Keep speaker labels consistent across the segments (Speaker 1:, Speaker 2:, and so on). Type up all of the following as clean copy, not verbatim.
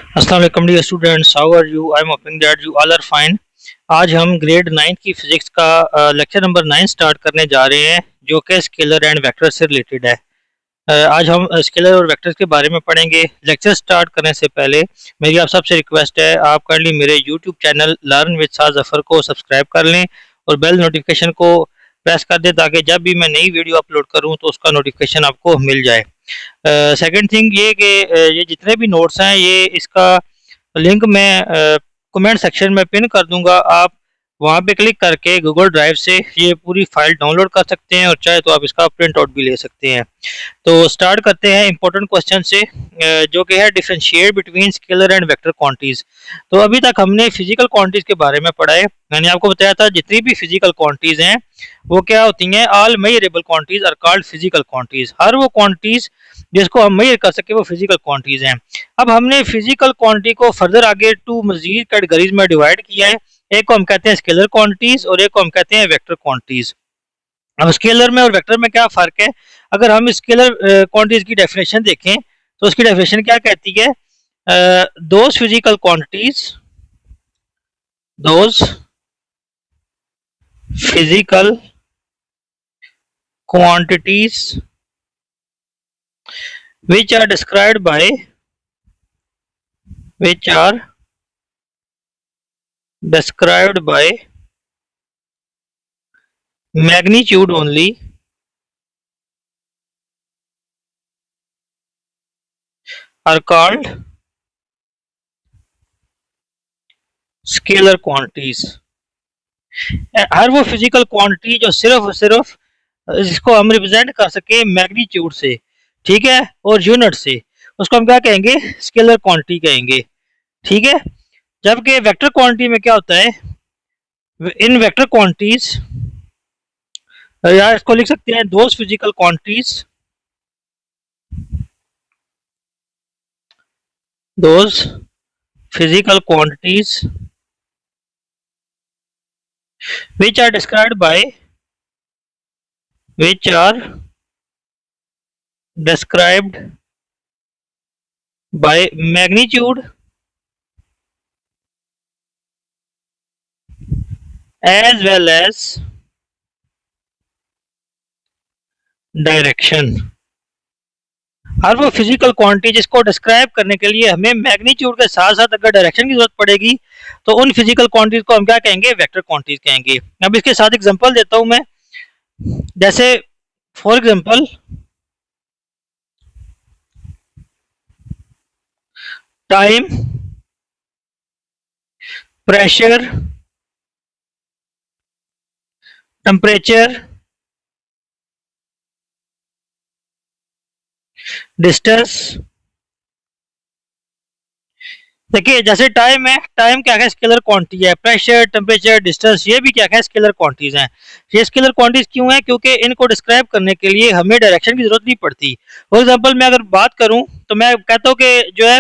Speaker 1: अस्सलाम वालेकुम dear students, how are you? I am hoping that you all are fine. आज हम grade 9 की फिजिक्स का लेक्चर नंबर 9 स्टार्ट करने जा रहे हैं, जो कि स्केलर एंड वेक्टर से रिलेटेड है। आज हम स्केलर और वेक्टर्स के बारे में पढ़ेंगे। लेक्चर स्टार्ट करने से पहले मेरी आप सबसे रिक्वेस्ट है, आप काइंडली मेरे यूट्यूब चैनल लर्न विद साद जफर को सब्सक्राइब कर लें और बेल नोटिफिकेशन को प्रेस कर दें, ताकि जब भी मैं नई वीडियो अपलोड करूं तो उसका नोटिफिकेशन आपको मिल जाए। सेकंड थिंग ये कि ये जितने भी नोट्स हैं, ये इसका लिंक मैं कमेंट सेक्शन में पिन कर दूंगा। आप वहां पे क्लिक करके गूगल ड्राइव से ये पूरी फाइल डाउनलोड कर सकते हैं, और चाहे तो आप इसका प्रिंट आउट भी ले सकते हैं। तो स्टार्ट करते हैं इंपॉर्टेंट क्वेश्चन से, जो कि है differentiate between scalar and vector quantities. तो अभी तक हमने फिजिकल क्वांटिटीज के बारे में पढ़ा है। मैंने आपको बताया था जितनी भी फिजिकल क्वांटिटीज हैं वो क्या होती हैं, all measurable quantities are called physical quantities. हर वो क्वांटिटीज जिसको हम मेजर कर सके वो फिजिकल क्वांटिटीज हैं। अब हमने फिजिकल क्वांटिटी को फर्दर आगे टू मजीद कैटेगरीज में डिवाइड किया है। एक को हम कहते हैं स्केलर क्वांटिटीज और एक को हम कहते हैं वेक्टर क्वांटिटीज। अब स्केलर में और वेक्टर में क्या फर्क है? अगर हम स्केलर क्वांटिटीज की डेफिनेशन देखें तो उसकी डेफिनेशन क्या कहती है? Those physical quantities, those physical quantities which are described by which are described by magnitude only are called scalar quantities. हर वो फिजिकल क्वांटिटी जो सिर्फ और सिर्फ जिसको हम रिप्रेजेंट कर सके मैग्नीट्यूड से, ठीक है, और यूनिट से, उसको हम क्या कहेंगे? स्केलर क्वांटिटी कहेंगे। ठीक है। जबकि वेक्टर क्वांटिटी में क्या होता है? इन वेक्टर क्वांटिटीज, या इसको लिख सकते हैं those physical quantities, those physical quantities which are described by which are described by magnitude as well as direction. हर वो फिजिकल क्वांटिटी जिसको डिस्क्राइब करने के लिए हमें मैग्नीट्यूड के साथ साथ अगर डायरेक्शन की जरूरत पड़ेगी तो उन फिजिकल क्वांटिटीज को हम क्या कहेंगे? वेक्टर क्वांटिटीज कहेंगे। अब इसके साथ एग्जांपल देता हूं मैं। जैसे for example time, pressure, temperature, distance. देखिए जैसे टाइम है, टाइम क्या है? स्केलर क्वांटिटी है। प्रेशर, टेम्परेचर, डिस्टेंस, ये भी क्या है? स्केलर क्वांटिटीज हैं। ये स्केलर क्वांटिटीज क्यों है? क्योंकि इनको डिस्क्राइब करने के लिए हमें डायरेक्शन की जरूरत नहीं पड़ती। फॉर एग्जांपल मैं अगर बात करूं तो मैं कहता हूं कि जो है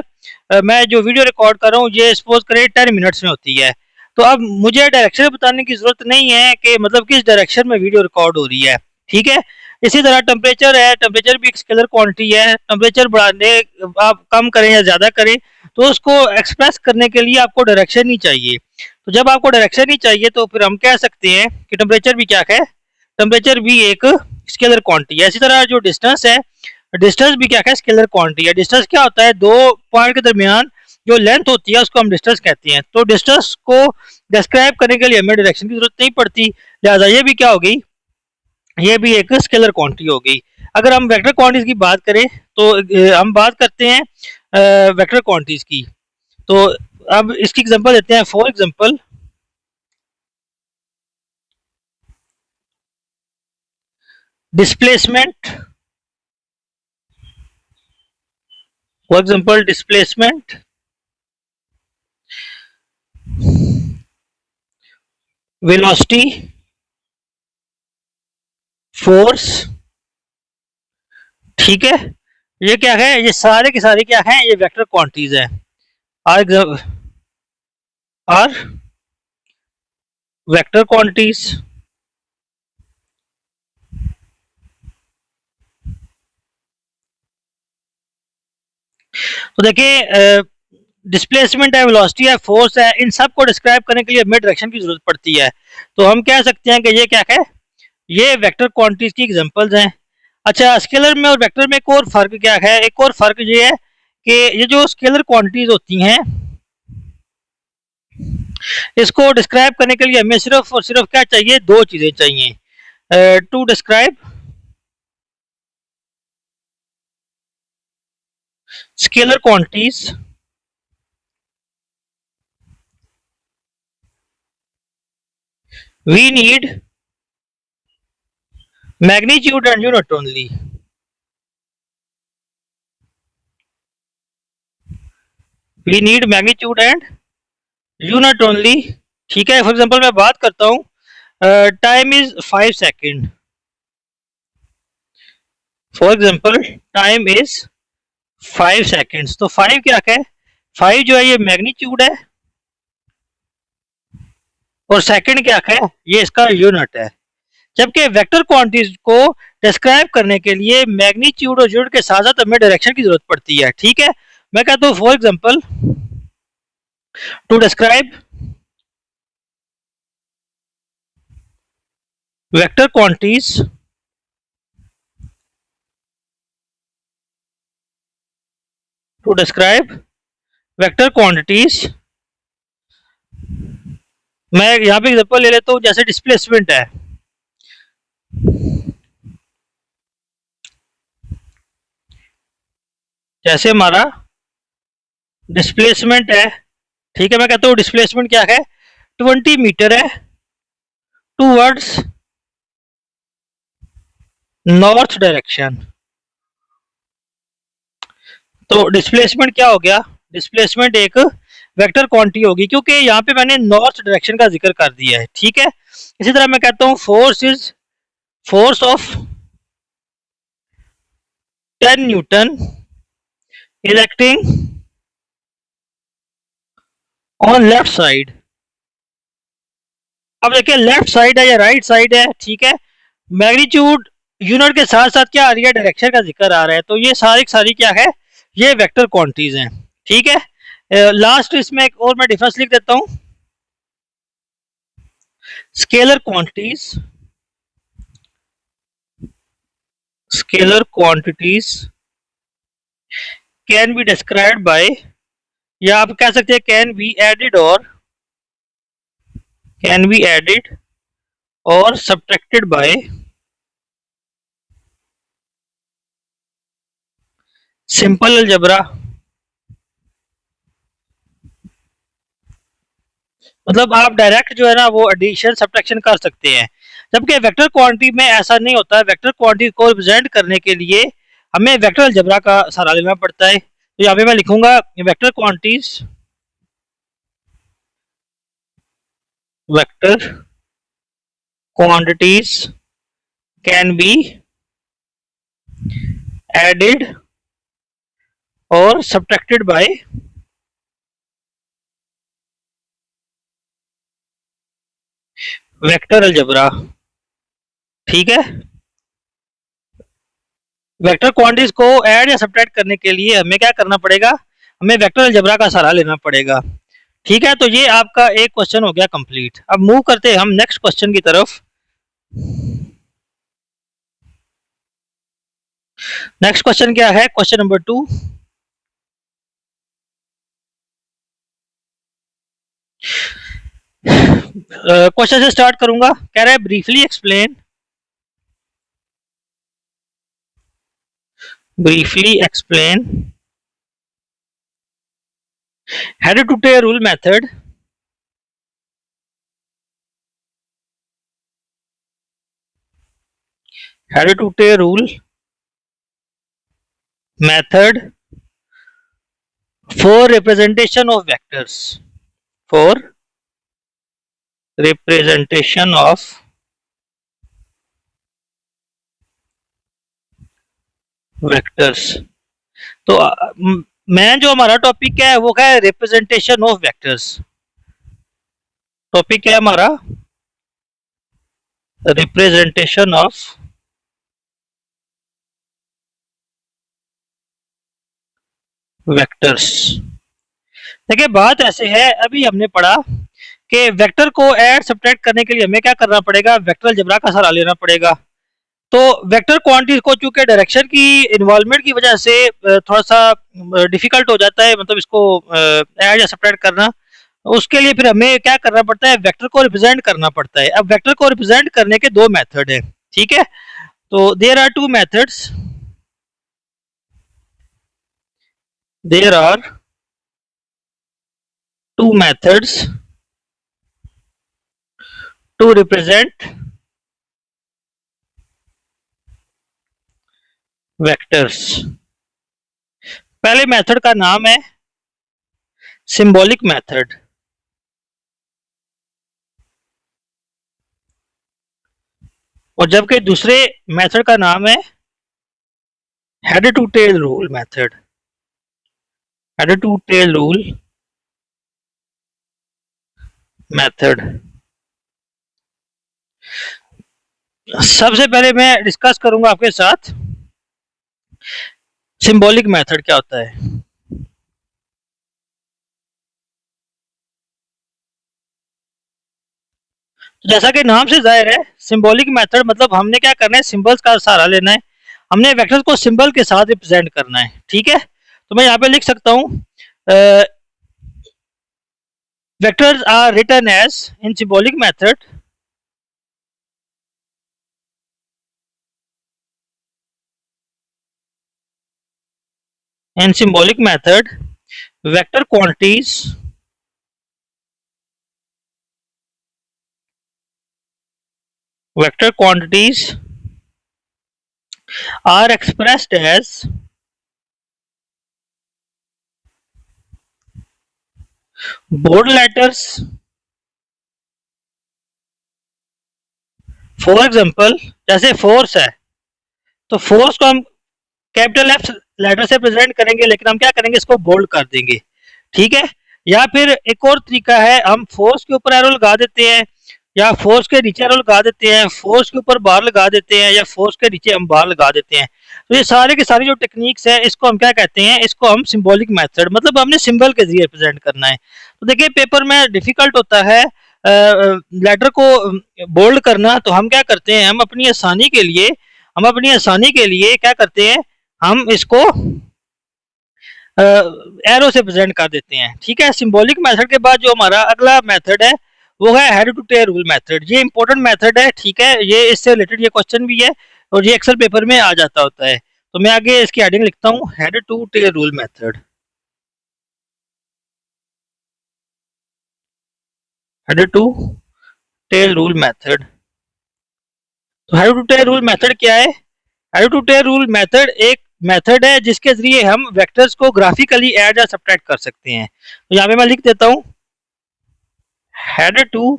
Speaker 1: मैं जो वीडियो रिकॉर्ड कर रहा हूं ये सपोज करें 10 मिनट्स में होती है। तो अब मुझे डायरेक्शन बताने की जरूरत नहीं है कि मतलब किस डायरेक्शन में वीडियो रिकॉर्ड हो रही है। ठीक है। इसी तरह टेम्परेचर है, टेम्परेचर भी एक स्केलर क्वांटिटी है। टेम्परेचर बढ़ाने, आप कम करें या ज्यादा करें, तो उसको एक्सप्रेस करने के लिए आपको डायरेक्शन नहीं चाहिए। तो जब आपको डायरेक्शन नहीं चाहिए तो फिर हम कह सकते हैं कि टेम्परेचर भी क्या है? टेम्परेचर भी एक स्केलर क्वांटिटी है। इसी तरह जो डिस्टेंस है, डिस्टेंस भी क्या है? स्केलर क्वांटिटी है। डिस्टेंस क्या होता है? दो पॉइंट के दरमियान जो लेंथ होती है उसको हम डिस्टेंस कहते हैं। तो डिस्टेंस को डिस्क्राइब करने के लिए हमें डायरेक्शन की जरूरत नहीं पड़ती, लिहाजा ये भी क्या हो गई? ये भी एक स्केलर क्वांटिटी हो गई। अगर हम वेक्टर क्वांटिटीज की बात करें तो हम बात करते हैं वेक्टर क्वांटिटीज की। तो अब इसकी एग्जांपल देते हैं। For example displacement, for example displacement, velocity, force. ठीक है। ये क्या है? ये सारे के सारे क्या है? ये वेक्टर क्वांटिटीज है। Are are vector quantities. तो देखिए डिस्प्लेसमेंट है, वेलोसिटी है, फोर्स है, इन सब को डिस्क्राइब करने के लिए हमें डायरेक्शन की जरूरत पड़ती है। तो हम कह सकते हैं कि ये क्या है, ये वेक्टर क्वांटिटीज की एग्जांपल्स हैं। अच्छा, स्केलर में और वेक्टर में एक और फर्क क्या है, एक और फर्क ये है कि ये जो स्केलर क्वांटिटीज होती हैं इसको डिस्क्राइब करने के लिए हमें सिर्फ और सिर्फ क्या चाहिए, दो चीजें चाहिए to describe scalar quantities. We need magnitude and unit only. We need magnitude and unit only. ठीक है, फॉर एग्जाम्पल मैं बात करता हूँ, time is 5 second. For example time is 5 seconds. तो 5 क्या है, 5 जो है ये मैग्नीट्यूड है और सेकंड क्या है, ये इसका यूनिट है। जबकि वेक्टर क्वांटिटीज को डिस्क्राइब करने के लिए मैग्नीट्यूड और यूनिट के साथ साथ हमें डायरेक्शन की जरूरत पड़ती है। ठीक है, मैं कहता हूँ for example to describe vector quantities to describe vector quantities, मैं यहाँ पे एग्जांपल ले लेता हूँ, जैसे डिस्प्लेसमेंट है। जैसे हमारा डिस्प्लेसमेंट है, ठीक है, मैं कहता हूँ डिस्प्लेसमेंट क्या है, 20 मीटर है टूवर्ड्स नॉर्थ डायरेक्शन। तो डिस्प्लेसमेंट क्या हो गया, डिस्प्लेसमेंट एक वेक्टर क्वांटिटी होगी क्योंकि यहाँ पे मैंने नॉर्थ डायरेक्शन का जिक्र कर दिया है। ठीक है, इसी तरह मैं कहता हूँ force is force of 10 Newton is acting on left side. अब देखिए लेफ्ट साइड है या राइट साइड है, ठीक है, मैग्नीट्यूड यूनिट के साथ साथ क्या आ रही है, डायरेक्शन का जिक्र आ रहा है। तो ये सारी सारी क्या है, ये वेक्टर क्वांटिटीज हैं। ठीक है, लास्ट इसमें एक और मैं डिफरेंस लिख देता हूं, scalar quantities, scalar quantities can be described bye, या आप कह सकते हैं कैन बी एडेड और कैन बी एडेड और सब्ट्रैक्टेड बाय सिंपल अलजेब्रा। मतलब आप डायरेक्ट जो है ना वो एडिशन सब्ट्रैक्शन कर सकते हैं, जबकि वेक्टर क्वांटिटी में ऐसा नहीं होता है। वेक्टर क्वांटिटी को रिप्रेजेंट करने के लिए हमें वेक्टर अलजेब्रा का सहारा लेना पड़ता है। तो यहाँ पे मैं लिखूंगा vector quantities, vector quantities can be added और सब्ट्रैक्टेड बाय वेक्टर अलजेब्रा। ठीक है, वेक्टर क्वांटिटीज को ऐड या सब्ट्रैक्ट करने के लिए हमें क्या करना पड़ेगा, हमें वेक्टर अलजेब्रा का सहारा लेना पड़ेगा। ठीक है, तो ये आपका एक क्वेश्चन हो गया कंप्लीट। अब मूव करते हैं हम नेक्स्ट क्वेश्चन की तरफ। नेक्स्ट क्वेश्चन क्या है, क्वेश्चन नंबर 2। क्वेश्चन से स्टार्ट करूंगा, कह रहा है briefly explain, briefly explain head to tail rule method, head to tail rule method for representation of vectors, for representation of vectors। तो मैं जो हमारा टॉपिक है वो क्या है, रिप्रेजेंटेशन ऑफ वेक्टर्स। टॉपिक क्या है हमारा, रिप्रेजेंटेशन ऑफ वेक्टर्स। देखिए बात ऐसे है, अभी हमने पढ़ा कि वेक्टर को ऐड सब्ट्रैक्ट करने के लिए हमें क्या करना पड़ेगा, वेक्टर अलजेब्रा का सहारा लेना पड़ेगा। तो वेक्टर क्वांटिटीज को चूंकि डायरेक्शन की इन्वॉल्वमेंट की वजह से थोड़ा सा डिफिकल्ट हो जाता है, मतलब इसको ऐड या सब्ट्रैक्ट करना। उसके लिए फिर हमें क्या करना पड़ता है, वेक्टर को रिप्रेजेंट करना पड़ता है। अब वेक्टर को रिप्रेजेंट करने के दो मेथड है, ठीक है। तो there are two methods to represent vectors. पहले मेथड का नाम है सिंबॉलिक मेथड, और जबकि दूसरे मेथड का नाम है head to tail rule method. Head to tail rule method. सबसे पहले मैं डिस्कस करूंगा आपके साथ सिंबॉलिक मेथड क्या होता है। जैसा कि नाम से जाहिर है, सिंबॉलिक मेथड मतलब हमने क्या करना है, सिंबल्स का सहारा लेना है। हमने वेक्टर्स को सिंबल के साथ रिप्रेजेंट करना है, ठीक है। तो मैं यहाँ पे लिख सकता हूँ, vectors are written as in symbolic method vector quantities are expressed as bold letters। For example, जैसे फोर्स है, तो फोर्स को हम कैपिटल एफ लेटर से प्रेजेंट करेंगे, लेकिन हम क्या करेंगे, इसको बोल्ड कर देंगे, ठीक है। या फिर एक और तरीका है, हम फोर्स के ऊपर एरो लगा देते हैं, या फोर्स के नीचे एरो लगा देते हैं, फोर्स के ऊपर बार लगा देते हैं, या फोर्स के नीचे हम बार लगा देते हैं। तो ये सारे की सारी जो टेक्निक्स है, इसको हम क्या कहते हैं, इसको हम सिंबॉलिक मेथड, मतलब हमने सिंबल के जरिए रिप्रेजेंट करना है। तो देखिए पेपर में डिफिकल्ट होता है लेटर को बोल्ड करना, तो हम क्या करते हैं, हम अपनी आसानी के लिए क्या करते हैं, हम इसको एरो से प्रेजेंट कर देते हैं, ठीक है। सिंबॉलिक मेथड के बाद जो हमारा अगला मेथड है वो है head to tail rule method. ये इंपॉर्टेंट मेथड है, ठीक है, ये इससे रिलेटेड ये क्वेश्चन भी है और ये एक्सेल पेपर में आ जाता होता है। तो मैं आगे इसकी हेडिंग लिखता हूँ, head to tail rule method. Head to tail rule method. तो head to tail rule method क्या है? Head to tail rule method एक मेथड है जिसके जरिए हम वेक्टर्स को ग्राफिकली ऐड या सब्ट्रैक्ट कर सकते हैं। तो यहाँ पे मैं लिख देता हूँ, head to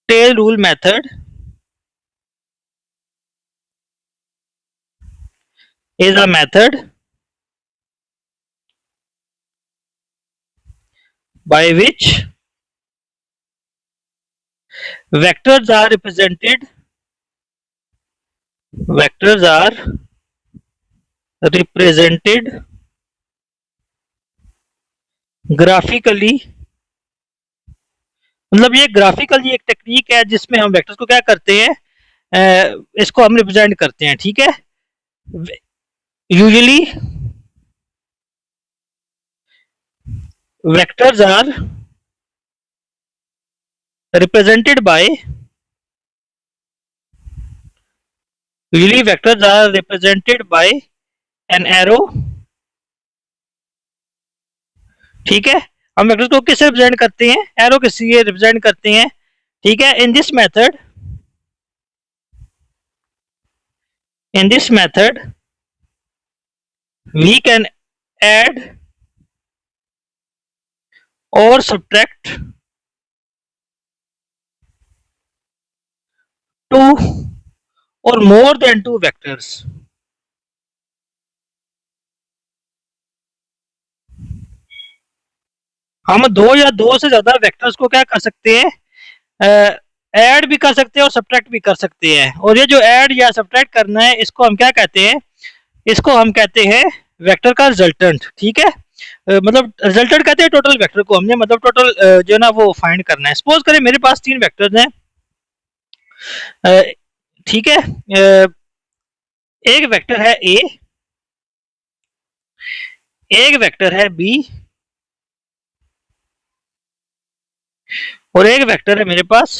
Speaker 1: tail rule method is a method by which vectors are represented graphically. मतलब ये ग्राफिकली एक टेक्निक है जिसमें हम वेक्टर्स को क्या करते हैं, इसको हम रिप्रेजेंट करते हैं, ठीक है। Usually vectors are represented by an arrow, ठीक है। हम वेक्टर्स को किससे रिप्रेजेंट करते हैं, एरो के से रिप्रेजेंट करते हैं, ठीक है। In this method we can add और सब्ट्रैक्ट टू और मोर देन टू वेक्टर्स। हम दो या दो से ज्यादा वेक्टर्स को क्या कर सकते हैं, ऐड भी कर सकते हैं और सब्ट्रैक्ट भी कर सकते हैं। और ये जो ऐड या सब्ट्रैक्ट करना है, इसको हम क्या कहते हैं, इसको हम कहते हैं वेक्टर का रिजल्टेंट, ठीक है। मतलब रिजल्टेंट कहते हैं टोटल वेक्टर को, हमने मतलब टोटल जो है ना वो फाइंड करना है। सपोज करें मेरे पास 3 वेक्टर्स हैं, ठीक है। एक वेक्टर है ए, एक वेक्टर है बी, और एक वेक्टर है मेरे पास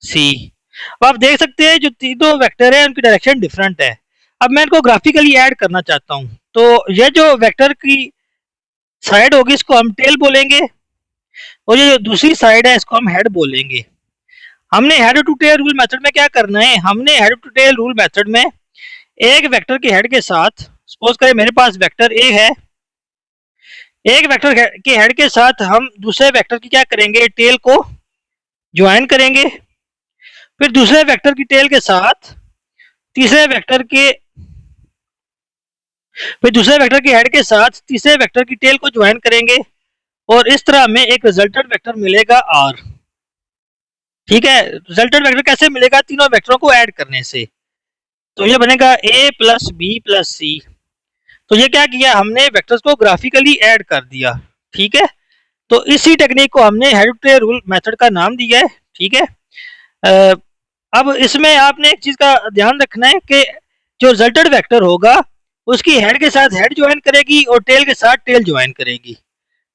Speaker 1: सी। अब आप देख सकते हैं जो तीनों वेक्टर है उनकी डायरेक्शन डिफरेंट है। अब मैं इनको ग्राफिकली ऐड करना चाहता हूँ, तो ये जो वेक्टर की साइड होगी इसको हम टेल बोलेंगे, और ये जो दूसरी साइड है इसको हम हेड बोलेंगे। हमने head to tail rule method में क्या करना है, हमने head to tail rule method में एक वेक्टर के हेड के साथ, सपोज करें मेरे पास वेक्टर ए है, एक वेक्टर के हेड के साथ हम दूसरे वेक्टर की क्या करेंगे, टेल को ज्वाइन करेंगे। फिर दूसरे वेक्टर की टेल के साथ तीसरे वेक्टर के फिर दूसरे वेक्टर के हेड के साथ तीसरे वेक्टर की टेल को ज्वाइन करेंगे, और इस तरह हमें एक रिजल्टेंट वेक्टर मिलेगा आर। ठीक है, रिजल्टेंट वेक्टर कैसे मिलेगा, तीनों वेक्टरों को ऐड करने से। तो ये बनेगा ए प्लस बी प्लस सी। तो ये क्या किया हमने, वेक्टर्स को ग्राफिकली ऐड कर दिया। ठीक है, तो इसी टेक्निक को हमने head to tail rule method का नाम दिया है। ठीक है, अब इसमें आपने एक चीज का ध्यान रखना है कि जो रिजल्टेंट वेक्टर होगा उसकी हेड के साथ हेड ज्वाइन करेगी और टेल के साथ टेल ज्वाइन करेगी।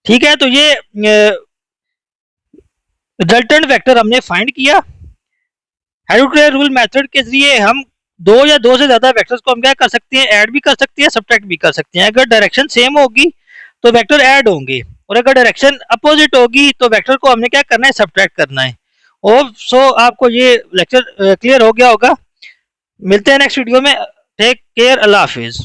Speaker 1: ठीक है, तो ये रिजल्टेंट वेक्टर हमने फाइंड किया। Head to tail rule method के जरिए हम दो या दो से ज्यादा वेक्टर्स को हम क्या कर सकते हैं, ऐड भी कर सकते हैं, सब्ट्रैक्ट भी कर सकते हैं। अगर डायरेक्शन सेम होगी तो वेक्टर ऐड होंगे, और अगर डायरेक्शन अपोजिट होगी तो वेक्टर को हमने क्या करना है, सब्ट्रैक्ट करना है। और सो आपको ये लेक्चर क्लियर हो गया होगा। मिलते हैं नेक्स्ट वीडियो में। टेक केयर, अल्लाह हाफिज।